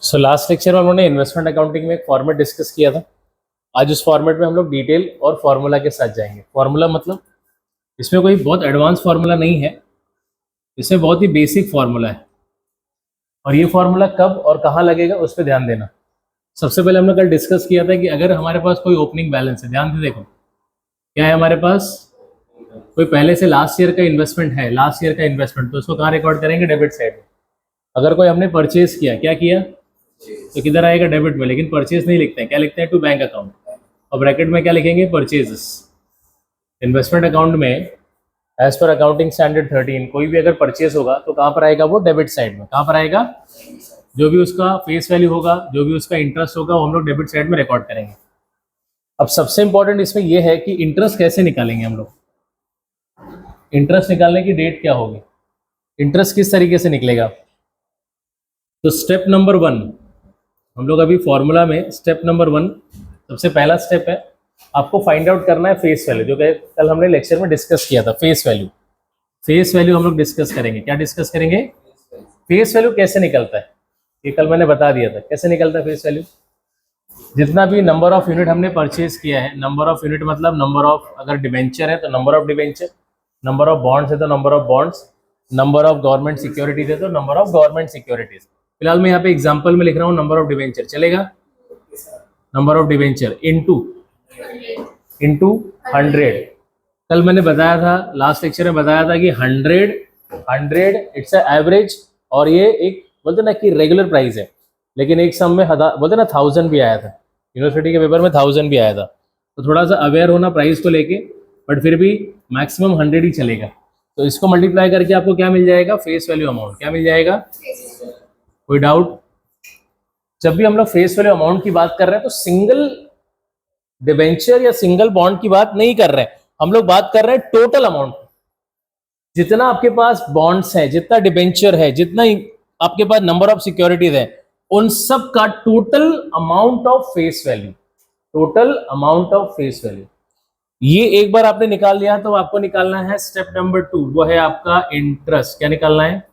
So last lecture में हम लोगों ने इन्वेस्टमेंट अकाउंटिंग में एक फॉर्मेट डिस्कस किया था। आज उस फॉर्मेट में हम लोग डिटेल और फॉर्मूला के साथ जाएंगे। फॉर्मूला मतलब इसमें कोई बहुत एडवांस फार्मूला नहीं है, इसमें बहुत ही बेसिक फार्मूला है और ये फार्मूला कब और कहाँ लगेगा उस पर ध्यान देना। सबसे पहले हमने कल डिस्कस किया था कि अगर हमारे पास कोई ओपनिंग बैलेंस है, ध्यान से देखो क्या है हमारे पास, कोई पहले से लास्ट ईयर का इन्वेस्टमेंट है, लास्ट ईयर का इन्वेस्टमेंट, तो उसको कहाँ रिकॉर्ड करेंगे? डेबिट साइड में। अगर कोई हमने परचेज किया, क्या किया, तो किधर आएगा? डेबिट में। लेकिन परचेज नहीं लिखते हैं, क्या लिखते हैं? To bank account. और ब्रैकेट में क्या लिखेंगे? परचेजेस। इन्वेस्टमेंट अकाउंट में एज पर अकाउंटिंग स्टैंडर्ड 13 कोई भी अगर परचेज होगा तो कहाँ पर आएगा? वो डेबिट साइड में। कहाँ पर आएगा? जो भी उसका फेस वैल्यू होगा, जो भी उसका इंटरेस्ट होगा, वो हम लोग डेबिट साइड में रिकॉर्ड करेंगे। अब सबसे इंपॉर्टेंट इसमें यह है कि इंटरेस्ट कैसे निकालेंगे हम लोग। इंटरेस्ट निकालने की डेट क्या होगी, इंटरेस्ट किस तरीके से निकलेगा? तो स्टेप नंबर 1 हम लोग अभी फॉर्मूला में स्टेप नंबर 1 सबसे पहला स्टेप है, आपको फाइंड आउट करना है फेस वैल्यू, जो कि कल हमने लेक्चर में डिस्कस किया था। फेस वैल्यू, फेस वैल्यू हम लोग डिस्कस करेंगे। क्या डिस्कस करेंगे? फेस वैल्यू कैसे निकलता है, ये कल मैंने बता दिया था कैसे निकलता है फेस वैल्यू। जितना भी नंबर ऑफ यूनिट हमने परचेज किया है, नंबर ऑफ यूनिट मतलब नंबर ऑफ, अगर डिबेंचर है तो number of debenture, number of bonds है तो number of bonds, number of government securities है तो नंबर ऑफ गवर्नमेंट सिक्योरिटीज। फिलहाल मैं यहाँ पे एग्जांपल में लिख रहा हूँ नंबर ऑफ डिबेंचर, चलेगा? Number of debenture into 100। कल मैंने बताया था, लास्ट लेक्चर में बताया था कि 100 इट्स एवरेज, और ये एक बोलते ना कि रेगुलर प्राइस है, लेकिन एक सम में बोलते ना 1000 भी आया था, यूनिवर्सिटी के पेपर में 1000 भी आया था। तो थोड़ा सा अवेयर होना प्राइस को लेके, बट फिर भी मैक्सिमम 100 ही चलेगा। तो इसको मल्टीप्लाई करके आपको क्या मिल जाएगा? Face value amount. क्या मिल जाएगा? कोई डाउट? जब भी हम लोग फेस वैल्यू अमाउंट की बात कर रहे हैं तो सिंगल डिबेंचर या सिंगल बॉन्ड की बात नहीं कर रहे हैं, हम लोग बात कर रहे हैं टोटल अमाउंट। जितना आपके पास बॉन्ड्स है, जितना डिबेंचर है, जितना आपके पास नंबर ऑफ सिक्योरिटीज है, उन सब का total amount of face value, total amount of face value. ये एक बार आपने निकाल लिया तो आपको निकालना है स्टेप नंबर 2, वो है आपका इंटरेस्ट। क्या निकालना है?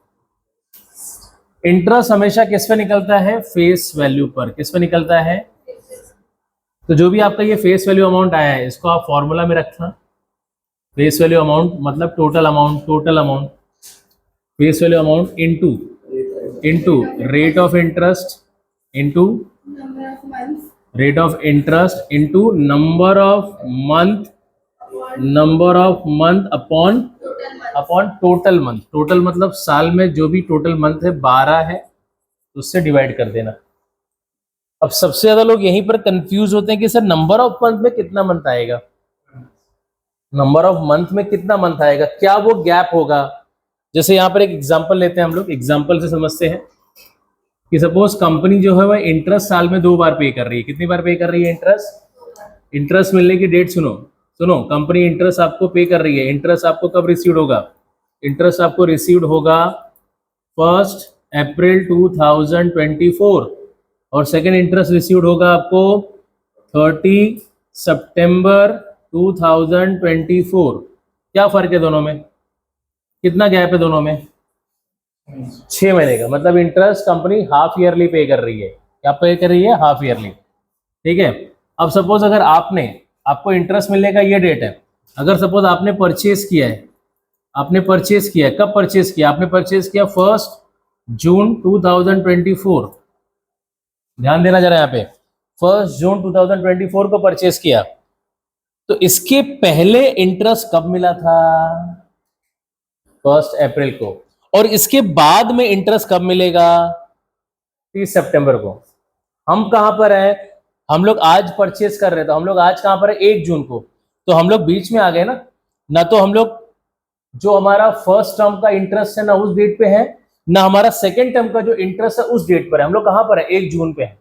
इंटरेस्ट हमेशा किस पे निकलता है? फेस वैल्यू पर। किस पे निकलता है? तो जो भी आपका ये फेस वैल्यू अमाउंट आया है, इसको आप फॉर्मूला में रखना। फेस वैल्यू अमाउंट मतलब total amount, total amount, face value amount into rate of interest, into rate of interest, into number of month upon total month. Total मतलब साल में जो भी टोटल मंथ है 12 है, उससे डिवाइड कर देना। अब सबसे ज्यादा लोग यहीं पर कंफ्यूज होते हैं कि सर नंबर ऑफ मंथ में कितना मंथ आएगा, नंबर ऑफ मंथ में कितना मंथ आएगा, क्या वो गैप होगा? जैसे यहाँ पर एक एग्जांपल लेते हैं हम लोग, एग्जांपल से समझते हैं कि सपोज कंपनी जो है वह इंटरेस्ट साल में 2 बार पे कर रही है। कितनी बार पे कर रही है इंटरेस्ट? इंटरेस्ट मिलने की डेट सुनो, कंपनी इंटरेस्ट आपको पे कर रही है। इंटरेस्ट आपको कब रिसीव्ड होगा? इंटरेस्ट आपको रिसीव्ड होगा 1 अप्रैल 2024, और सेकेंड इंटरेस्ट रिसीव्ड होगा आपको 30 सितंबर 2024। क्या फर्क है दोनों में? कितना गैप है दोनों में? 6 महीने का। मतलब इंटरेस्ट कंपनी हाफ ईयरली पे कर रही है। क्या पे कर रही है? Half yearly. ठीक है। अब सपोज अगर आपको इंटरेस्ट मिलने का ये डेट है, अगर सपोज आपने परचेज किया है, कब परचेज किया? आपने परचेज किया 1 जून 2024। ध्यान देना जरा यहाँ पे, 1 जून 2024 को परचेज किया, तो इसके पहले इंटरेस्ट कब मिला था? 1 अप्रैल को। और इसके बाद में इंटरेस्ट कब मिलेगा? 30 सितंबर को। हम कहां पर है? हम लोग आज परचेज कर रहे थे, हम लोग आज कहां पर है? 1 जून को। तो हम लोग बीच में आ गए ना तो हम लोग जो हमारा फर्स्ट टर्म का इंटरेस्ट है ना उस डेट पे है, ना हमारा सेकेंड टर्म का जो इंटरेस्ट है उस डेट पर है। हम लोग कहां पर है? 1 जून पे है।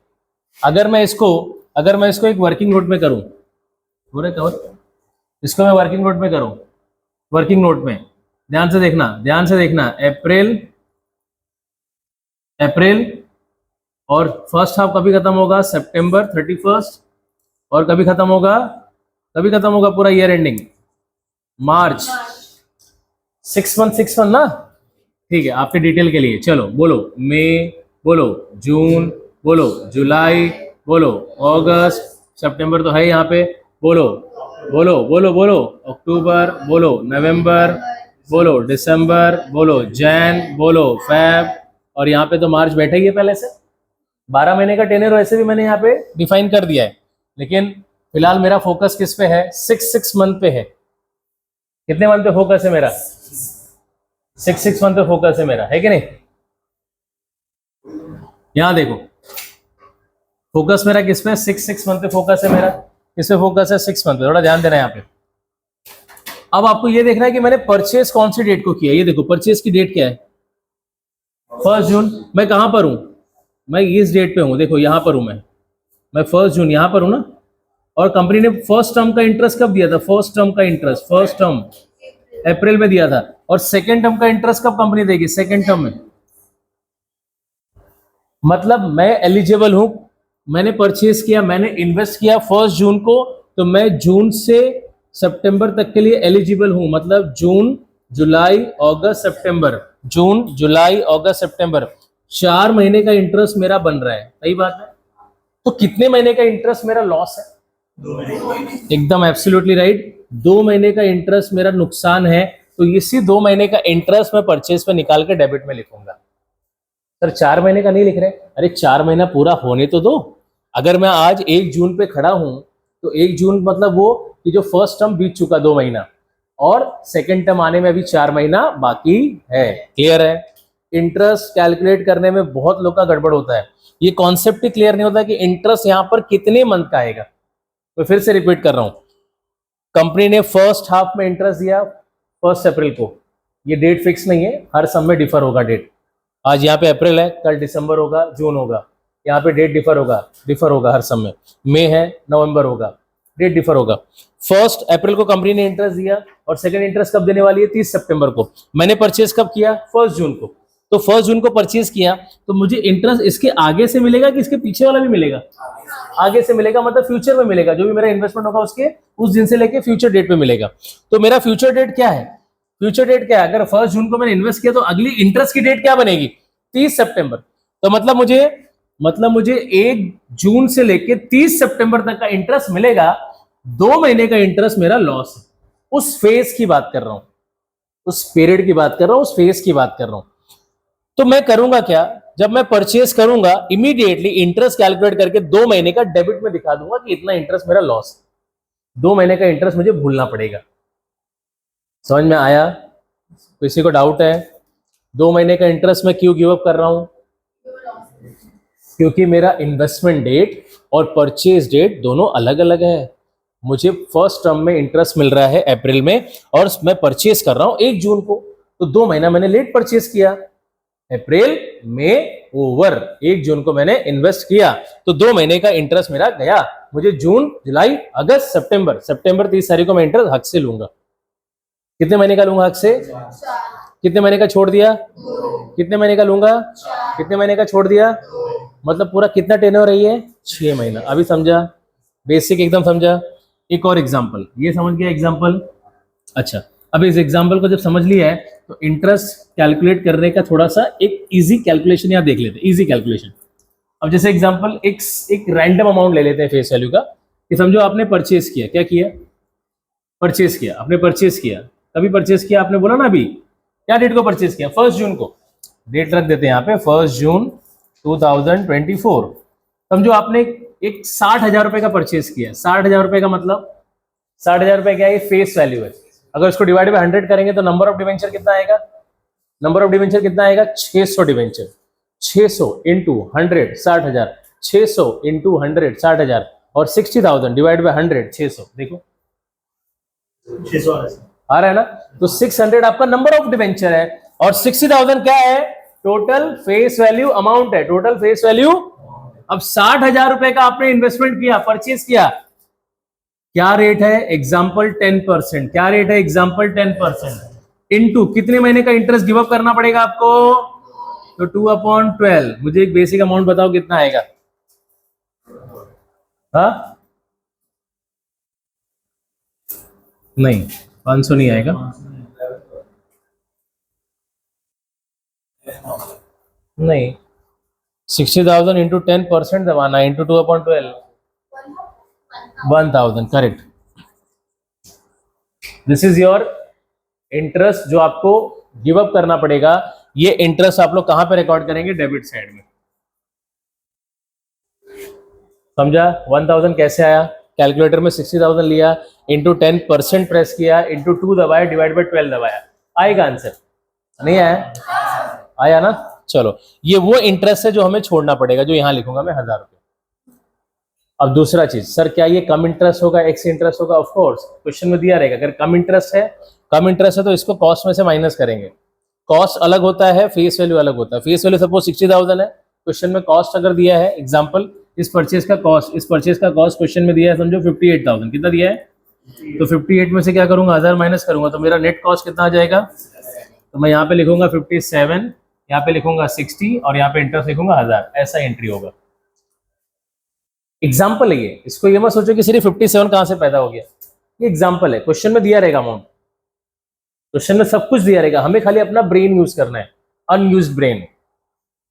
अगर मैं इसको एक वर्किंग नोट में करूं, इसको मैं वर्किंग नोट में करूं, वर्किंग नोट में ध्यान से देखना, अप्रैल और फर्स्ट हाफ कभी खत्म होगा? सितंबर 31, और कभी खत्म होगा पूरा ईयर एंडिंग? मार्च। 6 मंथ ना? ठीक है, आपके डिटेल के लिए चलो बोलो मई, बोलो जून, बोलो जुलाई, बोलो अगस्त, सितंबर तो है यहाँ पे, बोलो बोलो बोलो बोलो अक्टूबर, बोलो नवंबर, बोलो दिसंबर, बोलो जैन, बोलो फेब, और यहाँ पे तो मार्च बैठा ही है पहले से। 12 महीने का टेनर वैसे भी मैंने यहाँ पे डिफाइन कर दिया है, लेकिन फिलहाल मेरा फोकस किस पे है? 6 मंथ पे है। कितने मंथ पे फोकस है मेरा? 6 मंथ पे फोकस है मेरा, है कि नहीं? यहां देखो फोकस मेरा किस पे? 6 मंथ पे फोकस है मेरा। किस पे फोकस है? 6 मंथ पे। थोड़ा ध्यान देना है यहाँ पे। अब आपको ये देखना है कि मैंने परचेस कौन सी डेट को किया। ये देखो परचेस की डेट क्या है? 1 जून। मैं कहां पर हूं? मैं इस डेट पे हूं, देखो यहां पर हूं मैं 1 जून यहां पर हूं ना। और कंपनी ने फर्स्ट टर्म का इंटरेस्ट कब दिया था? फर्स्ट टर्म का इंटरेस्ट, फर्स्ट टर्म अप्रैल में दिया था। और सेकेंड टर्म का इंटरेस्ट कब कंपनी देगी? सेकेंड टर्म में। मतलब मैं एलिजिबल हूं, मैंने परचेज किया, मैंने इन्वेस्ट किया 1 जून को, तो मैं जून से सितंबर तक के लिए एलिजिबल हूं। मतलब जून जुलाई अगस्त सितंबर, जून जुलाई अगस्त सितंबर, 4 महीने का इंटरेस्ट मेरा बन रहा है। सही बात है। तो कितने महीने का इंटरेस्ट मेरा लॉस है? एकदम एब्सोल्युटली राइट। 2 महीने का इंटरेस्ट मेरा नुकसान है। तो इसी 2 महीने का इंटरेस्ट मैं परचेज पे निकाल के डेबिट में लिखूंगा। सर 4 महीने का नहीं लिख रहे? अरे 4 महीना पूरा होने तो दो। अगर मैं आज 1 जून पे खड़ा हूं, तो 1 जून मतलब वो कि जो फर्स्ट टर्म बीत चुका 2 महीना, और सेकेंड टर्म आने में अभी 4 महीना बाकी है। क्लियर है? इंटरेस्ट कैलकुलेट करने में बहुत लोग का गड़बड़ होता है। ये कॉन्सेप्ट ही क्लियर नहीं होता कि इंटरेस्ट यहाँ पर कितने मंथ का आएगा। तो फिर से रिपीट कर रहा हूं, कंपनी ने फर्स्ट हाफ में इंटरेस्ट दिया 1 अप्रैल को। ये डेट फिक्स नहीं है, हर सम में डिफर होगा डेट। आज यहाँ पे अप्रैल है, कल दिसंबर होगा, जून होगा, यहाँ पे डेट डिफर होगा हर सम में। मई है, नवंबर होगा, डेट डिफर होगा। 1 अप्रैल को कंपनी ने इंटरेस्ट दिया, और सेकंड इंटरेस्ट कब देने वाली है? 30 सितंबर को। मैंने परचेज कब किया? 1 जून को। तो 1 जून को परचेज किया, तो मुझे इंटरेस्ट इसके आगे से मिलेगा कि इसके पीछे वाला भी मिलेगा? आगे से मिलेगा, मतलब फ्यूचर में मिलेगा। जो भी मेरा इन्वेस्टमेंट होगा उसके उस दिन से लेके फ्यूचर डेट पे मिलेगा। तो मेरा फ्यूचर डेट क्या है? फ्यूचर डेट क्या है? अगर 1 जून को मैंने इन्वेस्ट किया, तो अगली इंटरेस्ट की डेट क्या बनेगी? 30 सितंबर। तो मतलब मुझे 1 जून से लेके 30 सितंबर तक का इंटरेस्ट मिलेगा। 2 महीने का इंटरेस्ट मेरा लॉस है। उस फेज की बात कर रहा हूं, उस पीरियड की बात कर रहा हूं, उस फेज की बात कर रहा हूं। तो मैं करूंगा क्या? जब मैं परचेस करूंगा, इमीडिएटली इंटरेस्ट कैलकुलेट करके 2 महीने का डेबिट में दिखा दूंगा कि इतना इंटरेस्ट मेरा लॉस है। 2 महीने का इंटरेस्ट मुझे भूलना पड़ेगा। समझ में आया? किसी को डाउट है? 2 महीने का इंटरेस्ट मैं क्यों गिव अप कर रहा हूं? क्योंकि मेरा इन्वेस्टमेंट डेट और परचेज डेट दोनों अलग अलग है। मुझे फर्स्ट टर्म में इंटरेस्ट मिल रहा है अप्रैल में, और मैं परचेज कर रहा हूं 1 जून को, तो 2 महीना मैंने लेट परचेज किया। अप्रैल में ओवर, 1 जून को मैंने इन्वेस्ट किया, तो 2 महीने का इंटरेस्ट मेरा गया। मुझे जून जुलाई अगस्त सितंबर 30 तारीख को मैं इंटरेस्ट हक से लूंगा। कितने महीने का लूंगा हक से? कितने महीने का छोड़ दिया? कितने महीने का लूंगा? कितने महीने का छोड़ दिया? मतलब पूरा कितना टेन्योर है ये? 6 महीना। अभी समझा? बेसिक एकदम समझा? एक और एग्जांपल, ये समझ गया एग्जांपल? अच्छा, अब इस एग्जांपल को जब समझ लिया है, तो इंटरेस्ट कैलकुलेट करने का थोड़ा सा एक इजी कैलकुलेशन यहाँ देख लेते हैं। Easy calculation. अब जैसे एग्जांपल एक रैंडम अमाउंट ले लेते हैं फेस वैल्यू का, कि समझो आपने परचेज किया। क्या किया? परचेज किया। आपने परचेज किया, कभी परचेज किया आपने बोला ना अभी, क्या डेट को परचेज किया? 1 जून को। डेट रख देते हैं यहाँ पे 1 जून 2024। समझो आपने एक 60,000 रुपए का परचेज किया। 60,000 रुपए का मतलब 60,000 रुपए क्या है? फेस वैल्यू है। अगर इसको डिवाइड बाय 100 करेंगे तो नंबर ऑफ डिवेंचर कितना आएगा? नंबर ऑफ डिवेंचर कितना आएगा? 600 डिवेंचर। 600 इंटू 100 60,000, 600 इंटू 100 60,000, और 60,000 डिवाइड बाय 100 600। देखो 600 आ रहा है ना? तो 600 आपका नंबर ऑफ डिवेंचर है, और 60,000 क्या है? टोटल फेस वैल्यू अमाउंट है। Total face value. अब 60,000 रुपए का आपने इन्वेस्टमेंट किया, परचेज किया। क्या रेट है? एग्जाम्पल 10%। क्या रेट है? एग्जाम्पल 10%। इनटू कितने महीने का इंटरेस्ट गिव अप करना पड़ेगा आपको? तो 2/12। मुझे एक बेसिक अमाउंट बताओ कितना आएगा? हाँ, नहीं 500 नहीं आएगा। नहीं, 60,000 इंटू 10% दबाना, into 2/12, 1000, correct. This is your interest जो आपको गिव अप करना पड़ेगा। ये इंटरेस्ट आप लोग कहां पे रिकॉर्ड करेंगे? डेबिट साइड में। समझा? 1000 कैसे आया? कैलकुलेटर में 60,000 लिया, इंटू 10% प्रेस किया, इंटू 2 दबाया, डिवाइड बाई 12 दबाया, आएगा आंसर। नहीं आया? आया ना? चलो, ये वो इंटरेस्ट है जो हमें छोड़ना पड़ेगा, जो यहां लिखूंगा मैं 1000 रुपये। अब दूसरा चीज, सर क्या ये कम इंटरेस्ट होगा, एक्स इंटरेस्ट होगा? ऑफ कोर्स, क्वेश्चन में दिया रहेगा। अगर कम इंटरेस्ट है तो इसको कॉस्ट में से माइनस करेंगे। कॉस्ट अलग होता है, फेस वैल्यू अलग होता है। फेस वैल्यू सपोज 60,000 है, क्वेश्चन में कॉस्ट अगर दिया है, एग्जांपल इस परचेज का कॉस्ट क्वेश्चन में दिया है, समझो 58,000, कितना दिया है? तो 58 में से क्या करूंगा? 1000 माइनस करूंगा, तो मेरा नेट कॉस्ट कितना आ जाएगा? तो मैं यहाँ पे लिखूंगा 57, यहाँ पे लिखूंगा 60 और यहाँ पे इंटरेस्ट लिखूंगा 1000, ऐसा एंट्री होगा। एग्जाम्पल है ये, इसको ये मत सोचो कि सिर्फ 57 कहां से पैदा हो गया। ये एग्जाम्पल है, क्वेश्चन में दिया रहेगा अमाउंट, क्वेश्चन में सब कुछ दिया रहेगा, हमें खाली अपना ब्रेन यूज करना है, अनयूज्ड ब्रेन,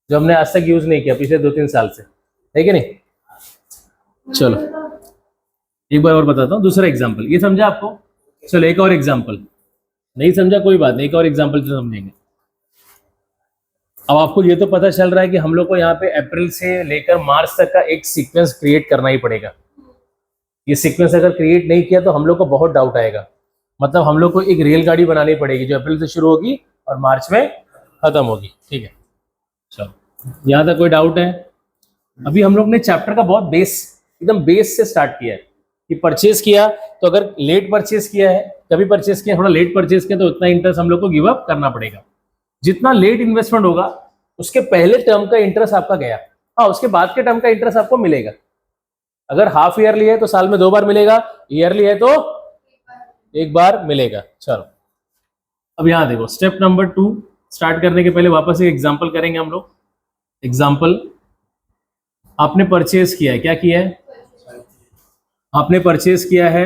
जो हमने आज तक यूज नहीं किया पिछले 2-3 साल से, है कि नहीं? चलो एक बार और बताता हूँ, दूसरा एग्जाम्पल। ये समझा आपको? चलो एक और एग्जाम्पल। नहीं समझा कोई बात नहीं, एक और एग्जाम्पल से समझेंगे। अब आपको ये तो पता चल रहा है कि हम लोग को यहाँ पे अप्रैल से लेकर मार्च तक का एक सीक्वेंस क्रिएट करना ही पड़ेगा। ये सीक्वेंस अगर क्रिएट नहीं किया तो हम लोग को बहुत डाउट आएगा। मतलब हम लोग को एक रेलगाड़ी बनानी पड़ेगी जो अप्रैल से शुरू होगी और मार्च में खत्म होगी। ठीक है, चलो यहाँ तक कोई डाउट है? अभी हम लोग ने चैप्टर का बहुत एकदम बेस से स्टार्ट किया है कि परचेज किया तो अगर लेट परचेज किया है, कभी परचेज किया, थोड़ा लेट परचेज किया, तो उतना इंटरेस्ट हम लोग को गिव अप करना पड़ेगा। जितना लेट इन्वेस्टमेंट होगा उसके पहले टर्म का इंटरेस्ट आपका गया, हाँ उसके बाद के टर्म का इंटरेस्ट आपको मिलेगा। अगर हाफ ईयरली है तो साल में 2 बार मिलेगा, ईयरली है तो एक बार मिलेगा। चलो अब यहां देखो, स्टेप नंबर 2 स्टार्ट करने के पहले वापस एक एग्जांपल करेंगे हम लोग। एग्जांपल, आपने परचेज किया है, क्या किया है? आपने परचेज किया है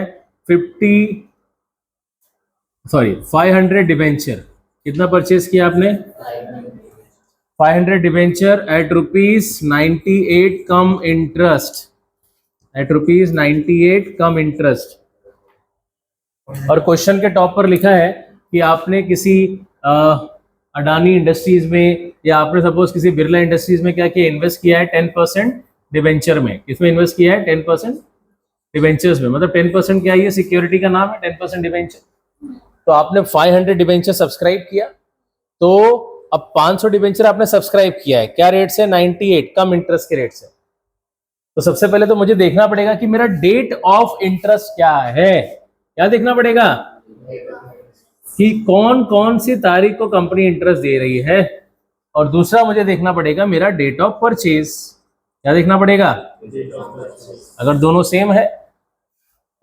500 डिवेंचर। कितना परचेज किया आपने? 500 debenture at ₹98 cum interest, eight ₹98 cum interest. और क्वेश्चन के टॉप पर लिखा है कि आपने किसी अडानी इंडस्ट्रीज में या आपने सपोज किसी बिरला इंडस्ट्रीज में क्या किया? इन्वेस्ट किया है 10% डिवेंचर में। किसमें इन्वेस्ट किया है? 10% डिवेंचर्स में। मतलब 10% क्या है? ये सिक्योरिटी का नाम है, 10% डिवेंचर। तो आपने 500 डिवेंचर सब्सक्राइब किया, तो अब 500 डिवेंचर आपने सब्सक्राइब किया है, क्या रेट से? 98 कम इंटरेस्ट के रेट से। तो सबसे पहले तो मुझे देखना पड़ेगा कि मेरा डेट ऑफ इंटरेस्ट क्या है। क्या देखना पड़ेगा? कि कौन कौन सी तारीख को कंपनी इंटरेस्ट दे रही है। और दूसरा मुझे देखना पड़ेगा मेरा डेट ऑफ परचेज। क्या देखना पड़ेगा? अगर दोनों सेम है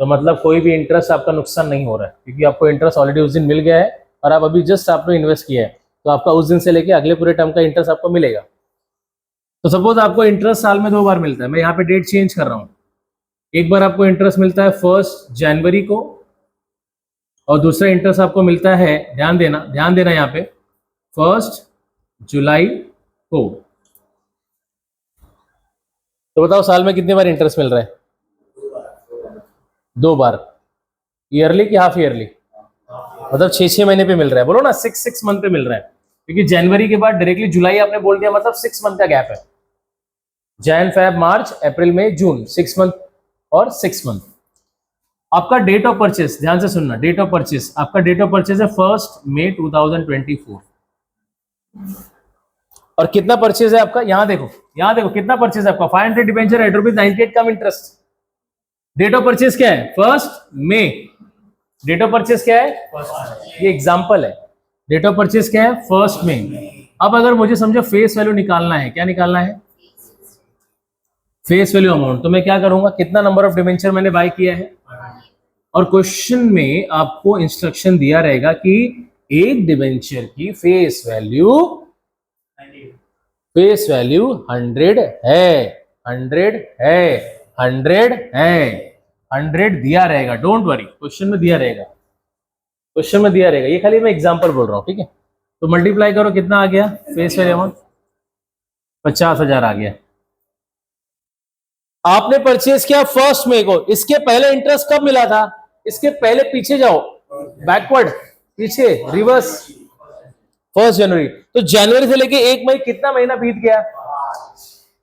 तो मतलब कोई भी इंटरेस्ट आपका नुकसान नहीं हो रहा है, क्योंकि आपको इंटरेस्ट ऑलरेडी उस दिन मिल गया है और आप अभी जस्ट आपने इन्वेस्ट किया है, तो आपका उस दिन से लेके अगले पूरे टर्म का इंटरेस्ट आपको मिलेगा। तो सपोज आपको इंटरेस्ट साल में 2 बार मिलता है, मैं यहाँ पे डेट चेंज कर रहा हूँ। एक बार आपको इंटरेस्ट मिलता है 1 जनवरी को और दूसरा इंटरेस्ट आपको मिलता है, ध्यान देना यहाँ पे, 1 जुलाई को। तो बताओ साल में कितनी बार इंटरेस्ट मिल रहा है? 2 बार। ईयरली कि हाफ ईयरली? मतलब 6-6 महीने पे मिल रहा है। बोलो ना, 6 मंथ पे मिल रहा है, क्योंकि जनवरी के बाद डायरेक्टली जुलाई आपने बोल दिया, मतलब 6 मंथ का गैप है। जैन, फेब, मार्च, अप्रैल, मई, जून, 6 मंथ और 6 मंथ। आपका डेट ऑफ परचेस, ध्यान से सुनना, डेट ऑफ परचेस, आपका डेट ऑफ परचेस है 1 मई 2024। और कितना परचेज है आपका? यहां देखो कितना परचेज है आपका? 500 debenture at ₹98 cum interest. Date of purchase क्या है? 1 मई। डेट ऑफ परचेज क्या है? ये एग्जांपल है। डेट ऑफ परचेज क्या है? 1 मई। अब अगर मुझे समझो फेस वैल्यू निकालना है, क्या निकालना है? Face value amount. तो मैं क्या करूंगा? कितना नंबर ऑफ डिवेंचर मैंने बाय किया है, और क्वेश्चन में आपको इंस्ट्रक्शन दिया रहेगा कि एक डिवेंचर की फेस वैल्यू 100 है, 100 दिया रहेगा। डोंट वरी, क्वेश्चन में दिया रहेगा, ये खाली मैं एग्जांपल बोल रहा हूं, ठीक है? तो मल्टीप्लाई करो, कितना आ गया फेस वैल्यू अमाउंट? 50,000 आ गया। आपने परचेज किया फर्स्ट में को, इसके पहले इंटरेस्ट कब मिला था? इसके पहले पीछे जाओ, बैकवर्ड, पीछे, रिवर्स, 1 जनवरी। तो जनवरी से लेके 1 मई कितना महीना बीत गया?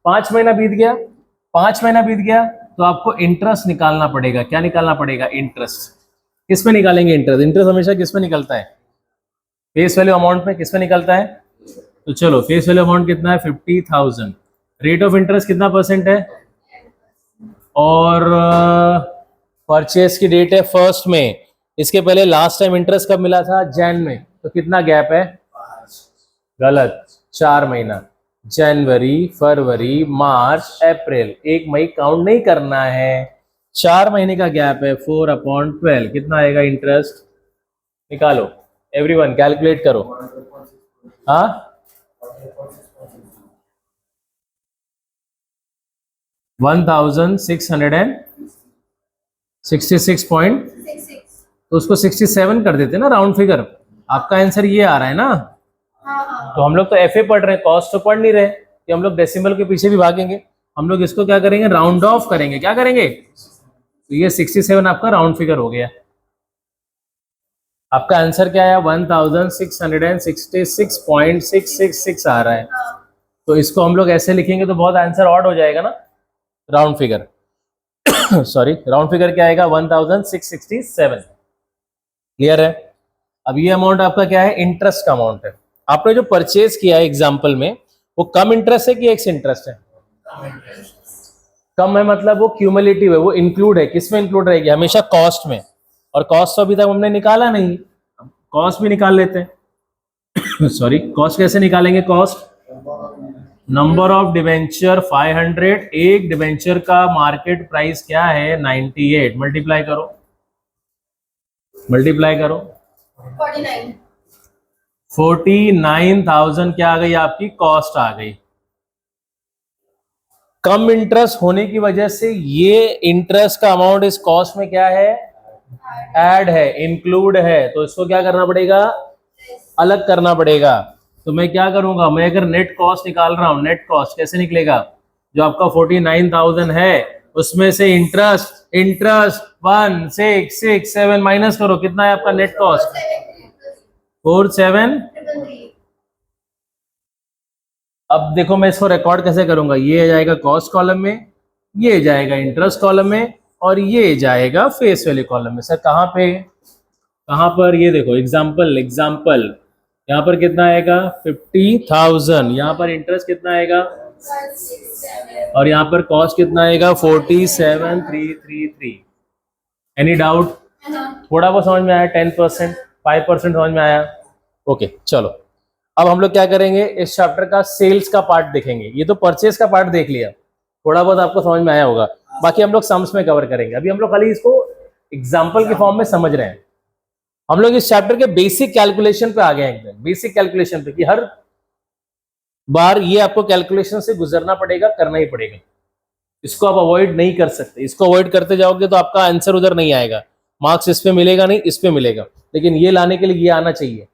5 महीना बीत गया। 5 महीना बीत गया तो आपको इंटरेस्ट निकालना पड़ेगा। क्या निकालना पड़ेगा? इंटरेस्ट। किस में निकालेंगे इंटरेस्ट? इंटरेस्ट हमेशा किस में निकलता है? फेस वैल्यू अमाउंट में। किस में निकलता है? तो चलो, फेस वैल्यू अमाउंट कितना है? 50,000। रेट ऑफ इंटरेस्ट कितना % है? और परचेस की डेट है 1 में। इसके पहले लास्ट टाइम इंटरेस्ट कब मिला था? जैन में। तो कितना गैप है? गलत, 4 महीना। जनवरी, फरवरी, मार्च, अप्रैल, 1 मई काउंट नहीं करना है। 4 महीने का गैप है। 4/12 कितना आएगा इंटरेस्ट? निकालो, एवरीवन कैलकुलेट करो। हाँ, 1666 पॉइंट, तो उसको 67 कर देते ना राउंड फिगर। आपका आंसर ये आ रहा है ना? तो हम लोग तो एफए पढ़ रहे हैं, कॉस्ट तो पढ़ नहीं रहे कि हम लोग डेसिमल के पीछे भी भागेंगे। हम लोग इसको क्या करेंगे? राउंड ऑफ करेंगे। क्या करेंगे? तो ये 67 आपका राउंड फिगर हो गया। आपका आंसर क्या आया? 1666.666 आ रहा है। तो इसको हम लोग ऐसे लिखेंगे तो बहुत आंसर ऑड हो जाएगा ना, round figure. Sorry, round figure क्या आएगा? 1667। क्लियर है? अब ये अमाउंट आपका क्या है? इंटरेस्ट का अमाउंट है। आपने जो परचेज किया है एग्जाम्पल में, वो कम इंटरेस्ट है कि एक्स इंटरेस्ट है? कम है, मतलब वो क्यूमुलेटिव है, वो इंक्लूड है। किसमें इंक्लूड रहेगी? हमेशा कॉस्ट में। और कॉस्ट तो अभी तक हमने निकाला नहीं, कॉस्ट भी निकाल लेते हैं। सॉरी, कॉस्ट कैसे निकालेंगे? कॉस्ट, नंबर ऑफ डिवेंचर 500, एक डिवेंचर का मार्केट प्राइस क्या है? 98, मल्टीप्लाई करो, मल्टीप्लाई करो, 49,000 क्या आ गई? आपकी कॉस्ट आ गई। कम इंटरेस्ट होने की वजह से ये इंटरेस्ट का अमाउंट इस कॉस्ट में क्या है? ऐड है, इंक्लूड है। तो इसको क्या करना पड़ेगा? अलग करना पड़ेगा। तो मैं क्या करूंगा? मैं अगर नेट कॉस्ट निकाल रहा हूं, नेट कॉस्ट कैसे निकलेगा? जो आपका 49,000 है उसमें से इंटरेस्ट 1667 माइनस करो, कितना है आपका नेट कॉस्ट? 47। अब देखो मैं इसको रिकॉर्ड कैसे करूंगा? ये जाएगा कॉस्ट कॉलम में, ये जाएगा इंटरेस्ट कॉलम में, और ये जाएगा फेस वैल्यू कॉलम में। सर कहाँ पे? कहाँ पर? ये देखो एग्जाम्पल, एग्जाम्पल यहाँ पर कितना आएगा? 50,000। यहाँ पर इंटरेस्ट कितना आएगा? और यहाँ पर कॉस्ट कितना आएगा? 47,333। Any doubt? थोड़ा बहुत समझ में आया? 10%, 5% समझ में आया? ओके, चलो अब हम लोग क्या करेंगे? इस चैप्टर का सेल्स का पार्ट देखेंगे। ये तो परचेज का पार्ट देख लिया, थोड़ा बहुत आपको समझ में आया होगा। बाकी हम लोग सम्स में कवर करेंगे। अभी हम लोग खाली इसको एग्जाम्पल के फॉर्म में समझ रहे हैं। हम लोग इस चैप्टर के बेसिक कैलकुलेशन पे आ गए हैं, एकदम बेसिक कैलकुलेशन पे, कि हर बार ये आपको कैलकुलेशन से गुजरना पड़ेगा, करना ही पड़ेगा। इसको आप अवॉइड नहीं कर सकते। इसको अवॉइड करते जाओगे तो आपका आंसर उधर नहीं आएगा, मार्क्स इस पे मिलेगा नहीं, इस पे मिलेगा। लेकिन ये लाने के लिए ये आना चाहिए।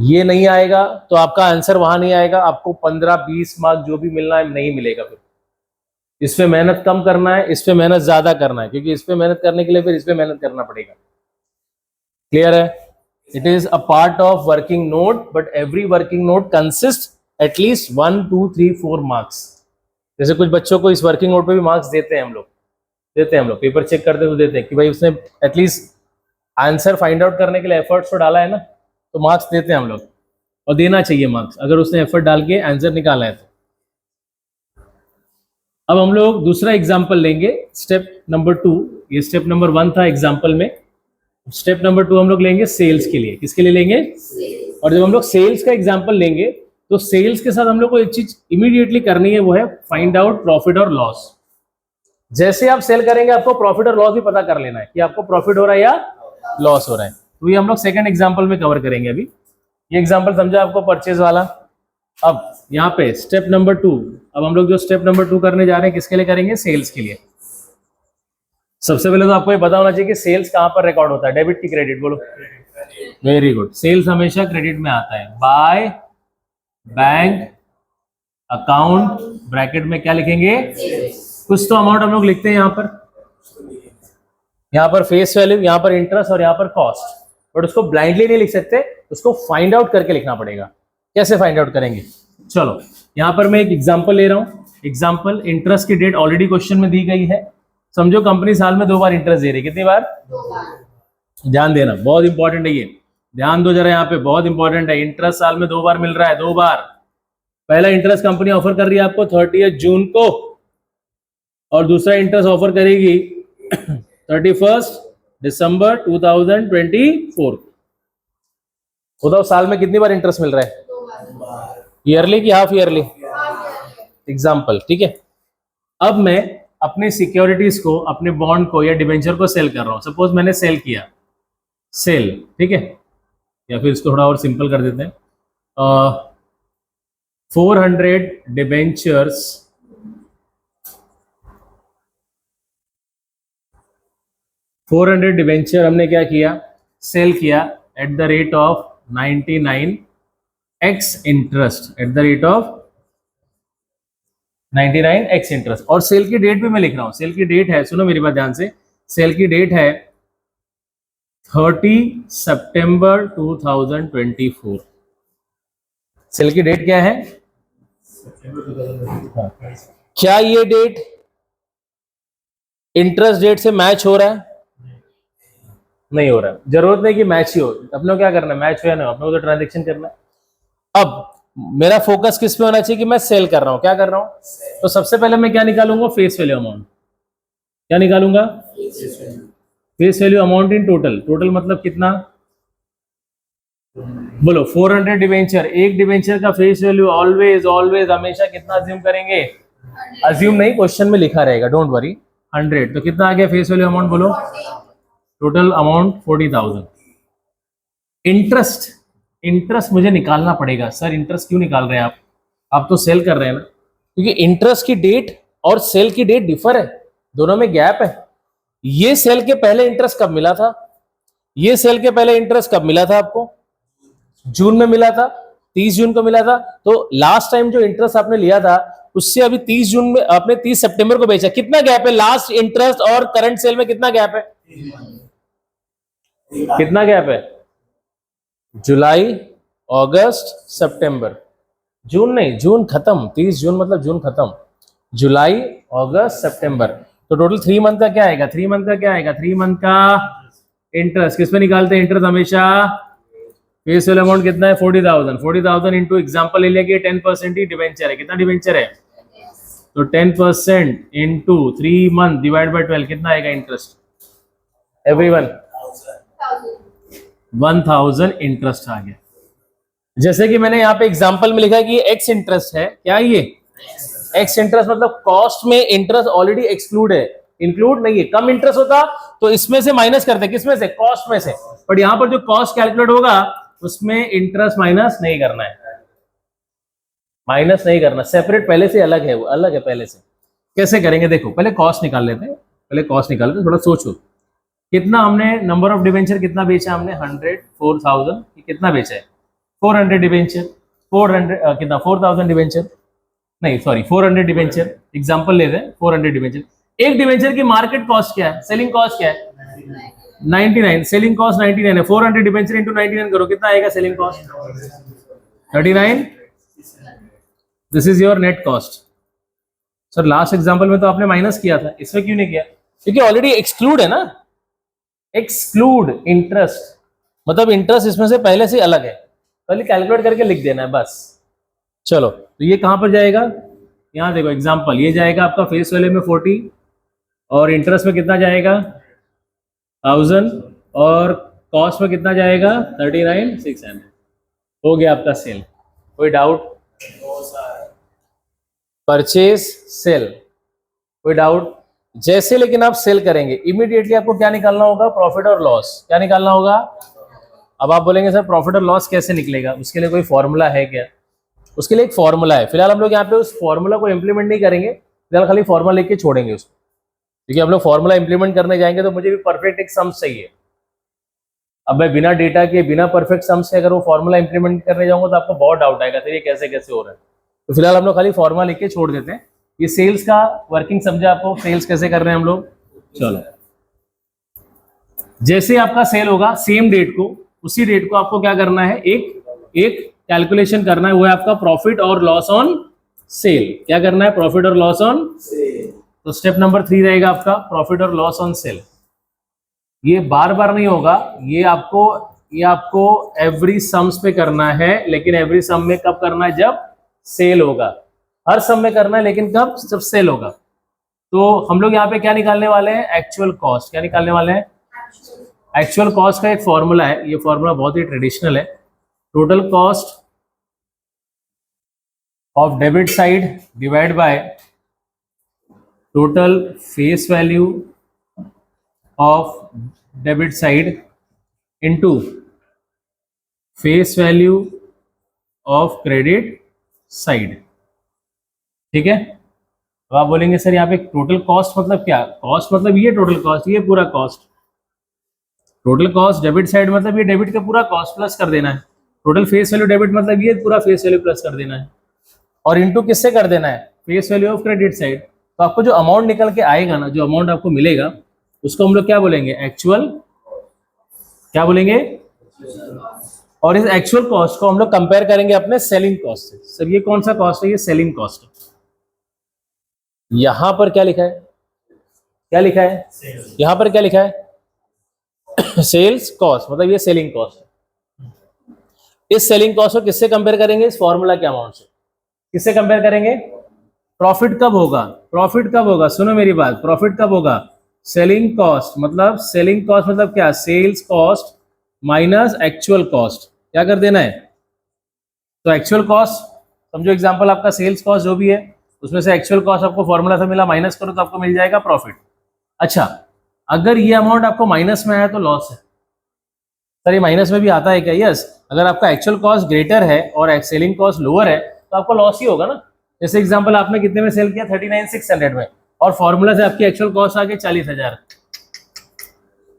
ये नहीं आएगा तो आपका आंसर वहां नहीं आएगा, आपको 15-20 मार्क्स जो भी मिलना है नहीं मिलेगा। फिर इस पे मेहनत कम करना है, इस पे मेहनत ज्यादा करना है, क्योंकि इस पे मेहनत करने के लिए फिर इस पे मेहनत करना पड़ेगा। क्लियर है? It is a part of working note, but every working note consist at least 1, 2, 3, 4 marks. जैसे कुछ बच्चों को इस वर्किंग नोट पे भी मार्क्स देते हैं हम लोग, पेपर चेक करते हुए देते हैं कि भाई उसने एटलीस्ट आंसर फाइंड आउट करने के लिए एफर्ट्स तो डाला है ना, तो मार्क्स देते हैं हम लोग। और देना चाहिए मार्क्स अगर उसने एफर्ट डाल के आंसर निकाला है तो। अब हम लोग दूसरा एग्जाम्पल लेंगे, स्टेप नंबर 2। ये स्टेप नंबर 1 था एग्जाम्पल में। स्टेप नंबर 2 हम लोग लेंगे सेल्स के लिए। किसके लिए लेंगे? और जब हम लोग सेल्स का एग्जाम्पल लेंगे तो सेल्स के साथ हम लोग को एक चीज इमीडिएटली करनी है, वो है फाइंड आउट प्रॉफिट और लॉस। जैसे आप सेल करेंगे आपको प्रॉफिट और लॉस भी पता कर लेना है कि आपको प्रॉफिट हो रहा है या लॉस हो रहा है। तो ये हम लोग सेकंड एग्जांपल में कवर करेंगे। अभी ये एग्जांपल समझा आपको, परचेज वाला। अब यहाँ पे स्टेप नंबर 2, अब हम लोग जो स्टेप नंबर 2 करने जा रहे हैं किसके लिए करेंगे? सेल्स के लिए। सबसे पहले तो आपको ये पता होना चाहिए कि सेल्स कहाँ पर रिकॉर्ड होता है, डेबिट की क्रेडिट? बोलो। वेरी गुड, सेल्स हमेशा क्रेडिट में आता है। बाय बैंक अकाउंट ब्रैकेट में क्या लिखेंगे, कुछ तो अमाउंट हम लोग लिखते हैं यहाँ पर फेस वैल्यू, यहाँ पर इंटरेस्ट और यहाँ पर कॉस्ट, बट उसको ब्लाइंडली नहीं लिख सकते, उसको फाइंड आउट करके लिखना पड़ेगा। कैसे फाइंड आउट करेंगे, चलो यहाँ पर मैं एक एग्जांपल ले रहा हूँ। एग्जांपल, इंटरेस्ट की डेट ऑलरेडी क्वेश्चन में दी गई है। समझो कंपनी साल में 2 बार इंटरेस्ट दे रही है, कितनी बार, 2 बार। ध्यान देना, बहुत इंपॉर्टेंट है ये, ध्यान दो जरा यहाँ पे, बहुत इंपॉर्टेंट है। इंटरेस्ट साल में 2 बार मिल रहा है, 2 बार। पहला इंटरेस्ट कंपनी ऑफर कर रही है आपको 30 जून को, और दूसरा इंटरेस्ट ऑफर करेगी 31 दिसंबर 2024। बताओ साल में कितनी बार इंटरेस्ट मिल रहा है, 2 बार। ईयरली की हाफ ईयरली, एग्जाम्पल, ठीक है। अब मैं अपने सिक्योरिटीज को, अपने बॉन्ड को या डिबेंचर को सेल कर रहा हूं। सपोज मैंने सेल किया, सेल, ठीक है, या फिर इसको थोड़ा और सिंपल कर देते हैं, 400 डिबेंचर्स, 400 डिबेंचर हमने क्या किया, सेल किया at the rate of 99x interest, at the rate of 99x interest. और सेल की डेट भी मैं लिख रहा हूं, सेल की डेट है, सुनो मेरी बात ध्यान से, सेल की डेट है 30 सितंबर 2024। सेल की डेट क्या है, क्या ये डेट इंटरेस्ट डेट से मैच हो रहा है, नहीं हो रहा है, जरूरत नहीं कि मैच ही हो, अपने को क्या करना है, मैच हो या नहीं, अपने को तो ट्रांजेक्शन करना है। अब मेरा फोकस किस पे होना चाहिए कि मैं सेल कर रहा हूं, क्या कर रहा हूं, तो सबसे पहले मैं क्या निकालूंगा, फेस वैल्यू अमाउंट। क्या निकालूंगा, face value amount in total. Total मतलब कितना, बोलो, 400 डिवेंचर, एक डिवेंचर का फेस वैल्यू ऑलवेज ऑलवेज हमेशा कितना अज्यूम करेंगे, अज्यूम नहीं, क्वेश्चन में लिखा रहेगा, डोंट वरी, 100। तो कितना आ गया फेस वैल्यू अमाउंट, बोलो, टोटल अमाउंट 40,000। इंटरेस्ट, इंटरेस्ट मुझे निकालना पड़ेगा। सर इंटरेस्ट क्यों निकाल रहे हैं आप तो सेल कर रहे हैं ना, क्योंकि इंटरेस्ट की डेट और सेल की डेट डिफर है, दोनों में गैप है। ये सेल के पहले इंटरेस्ट कब मिला था, ये सेल के पहले इंटरेस्ट कब मिला था आपको, जून में मिला था, 30 जून को मिला था। तो लास्ट टाइम जो इंटरेस्ट आपने लिया था उससे अभी 30 जून में आपने 30 सितंबर को बेचा, कितना गैप है, लास्ट इंटरेस्ट और करंट सेल में कितना गैप है, कितना गैप है, जुलाई, अगस्त, सितंबर, जून नहीं, जून खत्म, 30 जून मतलब जून खत्म, जुलाई, अगस्त, सितंबर। तो टोटल 3 मंथ का क्या आएगा, 3 मंथ का क्या आएगा, 3 मंथ का इंटरेस्ट किस पे निकालते हैं, इंटरेस्ट हमेशा फेस वैल्यू अमाउंट कितना है, 40,000, 40,000 इंटू एग्जाम्पल ले लिया कि 10% ही डिवेंचर है, कितना डिवेंचर है, तो 10% इंटू 3 मंथ डिवाइड बाय 12 कितना आएगा इंटरेस्ट, एवरीवन 1000 इंटरेस्ट आ गया। जैसे कि मैंने यहाँ पे एग्जांपल में लिखा है कि ये एक्स इंटरेस्ट है, क्या ये एक्स इंटरेस्ट, मतलब कॉस्ट में इंटरेस्ट ऑलरेडी एक्सक्लूड है, इंक्लूड नहीं है। कम इंटरेस्ट होता तो इसमें से माइनस करते, किसमें से, कॉस्ट में से, बट यहाँ पर जो कॉस्ट कैलकुलेट होगा उसमें इंटरेस्ट माइनस नहीं करना है, माइनस नहीं करना, सेपरेट पहले से अलग है, वो अलग है पहले से। कैसे करेंगे, देखो पहले कॉस्ट निकाल लेते हैं, पहले कॉस्ट निकाल लेते, थोड़ा सोचो कितना हमने नंबर ऑफ डिवेंचर कितना बेचा हमने, 100, 4000, कितना बेचा है, 400 डिवेंचर, 400 कितना, 4000 डिवेंचर, नहीं सॉरी 400 डिवेंचर, एग्जांपल ले रहे हैं 400 डिवेंचर। एक डिवेंचर की मार्केट कॉस्ट क्या है, सेलिंग कॉस्ट क्या है, 99, सेलिंग कॉस्ट 99 है, 400 डिवेंचर इंटू 99 करो, कितना आएगा selling cost, 39, this is your net cost. Sir last example में तो आपने माइनस किया था, इसमें क्यों नहीं किया, क्योंकि ऑलरेडी एक्सक्लूड है ना, एक्सक्लूड इंटरेस्ट मतलब इंटरेस्ट इसमें से पहले से अलग है, पहले कैलकुलेट करके लिख देना है बस। चलो तो ये कहां पर जाएगा, यहाँ देखो एग्जांपल, ये जाएगा आपका फेस वैल्यू में 40 और इंटरेस्ट में कितना जाएगा 1000 और कॉस्ट में कितना जाएगा 39,600। हो गया आपका सेल। कोई डाउट, परचेज सेल, कोई डाउट। जैसे लेकिन आप सेल करेंगे इमीडिएटली आपको क्या निकालना होगा, प्रॉफिट और लॉस, क्या निकालना होगा। अब आप बोलेंगे सर प्रॉफिट और लॉस कैसे निकलेगा, उसके लिए कोई फॉर्मूला है क्या, उसके लिए एक फॉर्मूला है। फिलहाल हम लोग यहाँ पे उस फॉर्मूला को इंप्लीमेंट नहीं करेंगे, फिलहाल खाली फॉर्मूला लेके छोड़ेंगे उसको, क्योंकि हम लोग फॉर्मूला इंप्लीमेंट करने जाएंगे तो मुझे भी परफेक्ट एक सम्स चाहिए। अब मैं बिना डेटा के, बिना परफेक्ट सम्स के अगर वो फॉर्मूला इंप्लीमेंट करने जाऊंगा तो आपको बहुत डाउट आएगा, सर ये कैसे कैसे हो रहा है। तो फिलहाल हम लोग खाली फॉर्मूला लिख के छोड़ देते हैं। ये सेल्स का वर्किंग समझा आपको, सेल्स कैसे कर रहे हैं हम लोग। चलो, जैसे आपका सेल होगा सेम डेट को, उसी डेट को आपको क्या करना है, एक कैलकुलेशन करना है, वो है आपका प्रॉफिट और लॉस ऑन सेल। क्या करना है, प्रॉफिट और लॉस ऑन सेल। तो स्टेप नंबर 3 रहेगा आपका प्रॉफिट और लॉस ऑन सेल। ये बार बार नहीं होगा, ये आपको एवरी सम्स पे करना है, लेकिन एवरी सम में कब करना है, जब सेल होगा। हर सम में करना है लेकिन कब, जब सेल होगा। तो हम लोग यहाँ पे क्या निकालने वाले हैं, एक्चुअल कॉस्ट। क्या निकालने वाले हैं, एक्चुअल कॉस्ट का एक फॉर्मूला है, ये फॉर्मूला बहुत ही ट्रेडिशनल है। Total cost of debit side divide by total face value of debit side into face value of credit side. ठीक है। तो आप बोलेंगे सर यहाँ पे टोटल कॉस्ट मतलब क्या, कॉस्ट मतलब ये टोटल कॉस्ट, ये पूरा cost. Total cost debit side मतलब ये डेबिट का पूरा कॉस्ट प्लस कर देना है। टोटल फेस वैल्यू डेबिट मतलब ये पूरा फेस वैल्यू प्लस कर देना है, और इनटू किससे कर देना है, face value of credit side. तो आपको जो अमाउंट निकल के आएगा ना, जो अमाउंट आपको मिलेगा, उसको हम लोग क्या बोलेंगे, एक्चुअल, क्या बोलेंगे। और इस एक्चुअल कॉस्ट को हम लोग कंपेयर करेंगे अपने सेलिंग कॉस्ट से। सर ये कौन सा कॉस्ट है, ये सेलिंग कॉस्ट है। यहां पर क्या लिखा है, क्या लिखा है, यहां पर क्या लिखा है, सेल्स कॉस्ट, मतलब ये सेलिंग कॉस्ट है। इस सेलिंग कॉस्ट को किससे कंपेयर करेंगे, इस फॉर्मूला के अमाउंट से। किससे कंपेयर करेंगे, प्रॉफिट कब होगा, प्रॉफिट कब होगा, सुनो मेरी बात, प्रॉफिट कब होगा, सेलिंग कॉस्ट मतलब, सेलिंग कॉस्ट मतलब क्या, sales cost minus actual cost. क्या कर देना है, तो एक्चुअल कॉस्ट समझो, एग्जांपल आपका सेल्स कॉस्ट जो भी है, उसमें से एक्चुअल कॉस्ट आपको फॉर्मूला से मिला, माइनस करो तो आपको मिल जाएगा प्रॉफिट। अच्छा, अगर ये अमाउंट आपको माइनस में आया तो लॉस है। सर ये माइनस में भी आता है क्या, यस। अगर आपका एक्चुअल कॉस्ट ग्रेटर है और सेलिंग कॉस्ट लोअर है तो आपको लॉस ही होगा ना। जैसे एग्जांपल आपने कितने में सेल किया, 39,600 में, और फॉर्मूला से आपकी एक्चुअल कॉस्ट आ गई 40,000,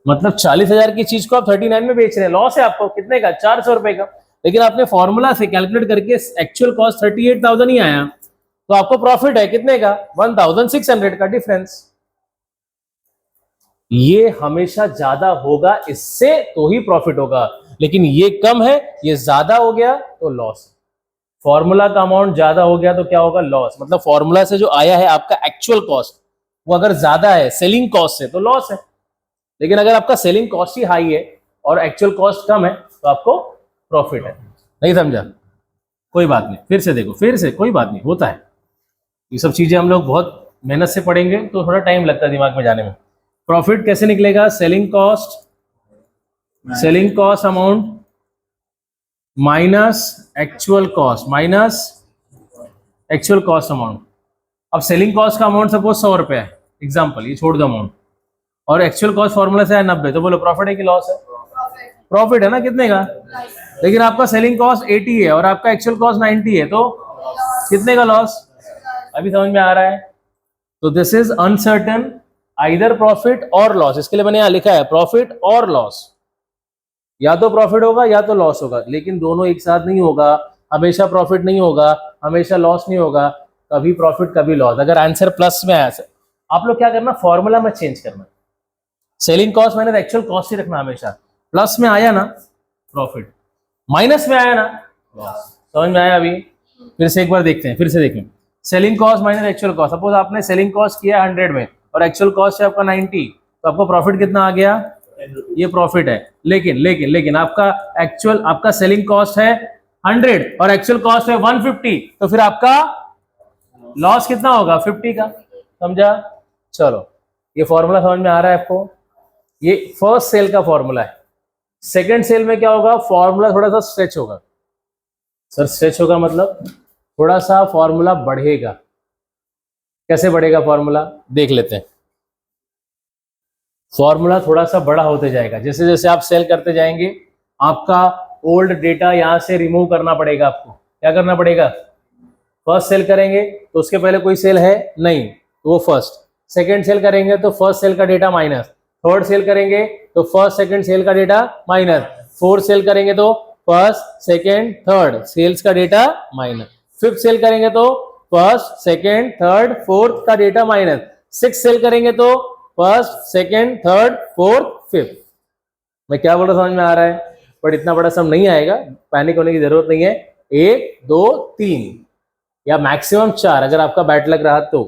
मतलब 40,000 की चीज को आप 39 में बेच रहे हैं, लॉस है आपको कितने का, 400 रुपए का। लेकिन आपने फॉर्मूला से कैलकुलेट करके एक्चुअल कॉस्ट 38,000 ही आया, तो आपको प्रॉफिट है कितने का, 1,600 का डिफरेंस। ये हमेशा ज्यादा होगा इससे तो ही प्रॉफिट होगा, लेकिन ये कम है, ये ज्यादा हो गया तो लॉस। फॉर्मूला का अमाउंट ज्यादा हो गया तो क्या होगा, लॉस। मतलब फॉर्मूला से जो आया है आपका एक्चुअल कॉस्ट, वो अगर ज्यादा है सेलिंग कॉस्ट से तो लॉस है। लेकिन अगर आपका सेलिंग कॉस्ट ही हाई है और एक्चुअल कॉस्ट कम है तो आपको प्रॉफिट है। नहीं समझा, कोई बात नहीं, फिर से देखो, फिर से, कोई बात नहीं, होता है। ये सब चीजें हम लोग बहुत मेहनत से पढ़ेंगे तो थोड़ा टाइम लगता है दिमाग में जाने में। प्रॉफिट कैसे निकलेगा, selling cost amount minus actual cost, minus actual cost amount. अब सेलिंग कॉस्ट का अमाउंट सपोज 100 रुपए है, एग्जाम्पल, ये छोड़ दो अमाउंट, और एक्चुअल कॉस्ट फॉर्मूला से है 90, तो बोलो प्रॉफिट है कि लॉस है, प्रॉफिट है ना, कितने का। लेकिन आपका सेलिंग कॉस्ट 80 है और आपका एक्चुअल कॉस्ट 90 है, तो कितने का लॉस। अभी समझ में आ रहा है। तो this is uncertain, either profit और लॉस। इसके लिए मैंने यहां लिखा है प्रॉफिट और लॉस, या तो प्रॉफिट होगा या तो लॉस होगा, लेकिन दोनों एक साथ नहीं होगा। हमेशा प्रॉफिट नहीं होगा, हमेशा लॉस नहीं होगा, कभी प्रॉफिट कभी लॉस। अगर आंसर प्लस में आया, आप लोग क्या करना, फॉर्मूला में चेंज करना। सेलिंग कॉस्ट मैंने एक्चुअल कॉस्ट ही रखना हमेशा। प्लस में आया ना प्रॉफिट, माइनस में आया ना लॉस। समझ में आया। अभी फिर से एक बार देखते हैं, फिर से देखें। Selling cost minus actual cost, suppose आपने सेलिंग कॉस्ट किया 100 में और एक्चुअल कॉस्ट है आपका 90, तो आपको प्रॉफिट कितना आ गया, ये प्रॉफिट है। लेकिन लेकिन लेकिन आपका सेलिंग कॉस्ट है 100 और एक्चुअल कॉस्ट है 150, तो फिर आपका लॉस कितना होगा, 50 का। समझा। चलो, ये फॉर्मूला समझ में आ रहा है आपको। ये फर्स्ट सेल का फॉर्मूला है। सेकंड सेल में क्या होगा, फॉर्मूला थोड़ा सा स्ट्रेच होगा। सर स्ट्रेच होगा मतलब थोड़ा सा फॉर्मूला बढ़ेगा। कैसे बढ़ेगा फॉर्मूला, देख लेते हैं। फॉर्मूला थोड़ा सा बड़ा होते जाएगा, जैसे जैसे आप सेल करते जाएंगे आपका ओल्ड डेटा यहां से रिमूव करना पड़ेगा। आपको क्या करना पड़ेगा, फर्स्ट सेल करेंगे तो उसके पहले कोई सेल है नहीं, तो वो फर्स्ट। सेकंड सेल करेंगे तो फर्स्ट सेल का डेटा माइनस, थर्ड सेल करेंगे तो फर्स्ट सेकंड सेल का डेटा माइनस, फोर्थ सेल करेंगे तो फर्स्ट सेकंड थर्ड सेल्स का डेटा माइनस, 5th सेल करेंगे तो फर्स्ट, सेकेंड, थर्ड, फोर्थ का डेटा माइनस, 6th सेल करेंगे तो first, second, third, fourth, 5th। मैं क्या बोल रहा समझ में आ रहा है? बट इतना बड़ा सम नहीं आएगा, पैनिक होने की जरूरत नहीं है। 1, 2, 3 या मैक्सिमम 4 अगर आपका बैड लग रहा तो,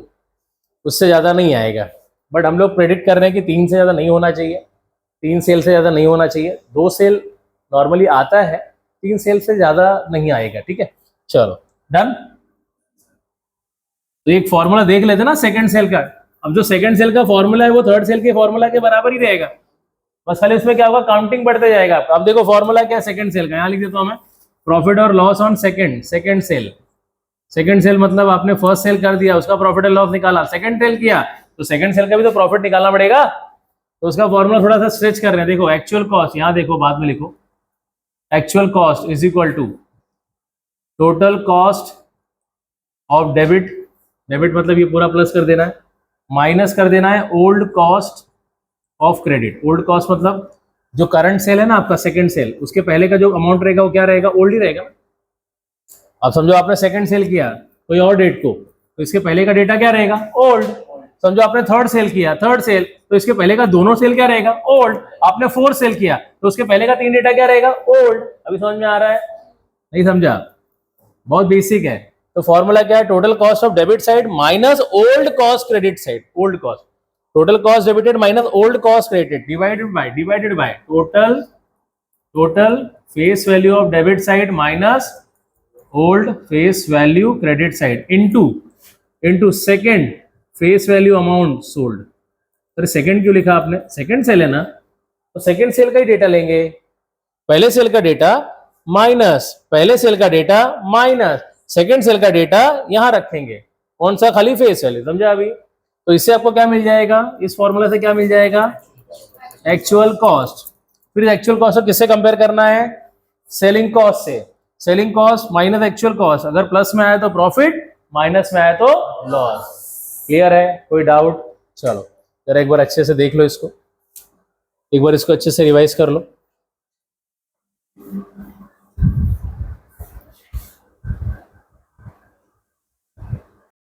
उससे ज्यादा नहीं आएगा। बट हम लोग प्रेडिक्ट कर रहे हैं कि 3 से ज्यादा नहीं होना चाहिए, 3 सेल से ज्यादा नहीं होना चाहिए, 2 सेल नॉर्मली आता है, 3 सेल से ज्यादा नहीं आएगा। ठीक है, चलो डन। तो एक फॉर्मूला देख लेते ना सेकंड सेल का। अब जो सेकंड सेल का फॉर्मूला है वो थर्ड सेल के फॉर्मूला के बराबर ही रहेगा, बस खाली उसमें क्या होगा, काउंटिंग बढ़ते जाएगा आपका। अब देखो फॉर्मूला क्या है सेकंड सेल का, यहाँ लिख देता हूं मैं, प्रॉफिट और loss on second sale. Second sale मतलब आपने फर्स्ट सेल कर दिया, उसका प्रॉफिट और लॉस निकाला, सेकंड सेल किया तो सेकंड सेल का भी तो प्रॉफिट निकालना पड़ेगा। तो उसका फॉर्मूला थोड़ा सा स्ट्रेच कर रहे हैं। देखो एक्चुअल कॉस्ट, यहाँ देखो बाद में लिखो, actual cost is equal to total cost of debit, debit मतलब ये पूरा प्लस कर देना है, माइनस कर देना है old cost of credit. Old cost मतलब जो करंट सेल है ना आपका सेकंड सेल, उसके पहले का जो अमाउंट रहेगा वो क्या रहेगा, ओल्ड ही रहेगा। अब समझो आपने सेकंड सेल किया कोई और डेट को, तो इसके पहले का डेटा क्या रहेगा, ओल्ड। समझो आपने थर्ड सेल किया, थर्ड सेल, तो इसके पहले का दोनों सेल क्या रहेगा, ओल्ड। आपने फोर्थ सेल किया तो उसके पहले का 3 डेटा क्या रहेगा, ओल्ड। अभी समझ में आ रहा है? नहीं समझा? बहुत बेसिक है। तो फॉर्मूला क्या है, total cost of debit side minus old cost credit side. Old cost, total cost debited minus old cost credited divided by total face value of debit side minus old face value credit side into second face value amount sold. अरे second क्यों लिखा आपने, second cell है ना, तो second cell का ही data लेंगे, पहले सेल का डेटा माइनस पहले सेल का डेटा माइनस सेकंड सेल का डेटा यहां रखेंगे, कौन सा, खाली फेस वैल्यू। समझा अभी? तो इससे आपको क्या मिल जाएगा, इस फॉर्मूला से क्या मिल जाएगा, एक्चुअल कॉस्ट। फिर एक्चुअल कॉस्ट को किससे कंपेयर करना है, सेलिंग कॉस्ट से। Selling cost minus actual cost, अगर प्लस में आया तो प्रॉफिट, माइनस में आया तो लॉस। क्लियर है? कोई डाउट? चलो जरा एक बार अच्छे से देख लो इसको, एक बार इसको अच्छे से रिवाइज कर लो।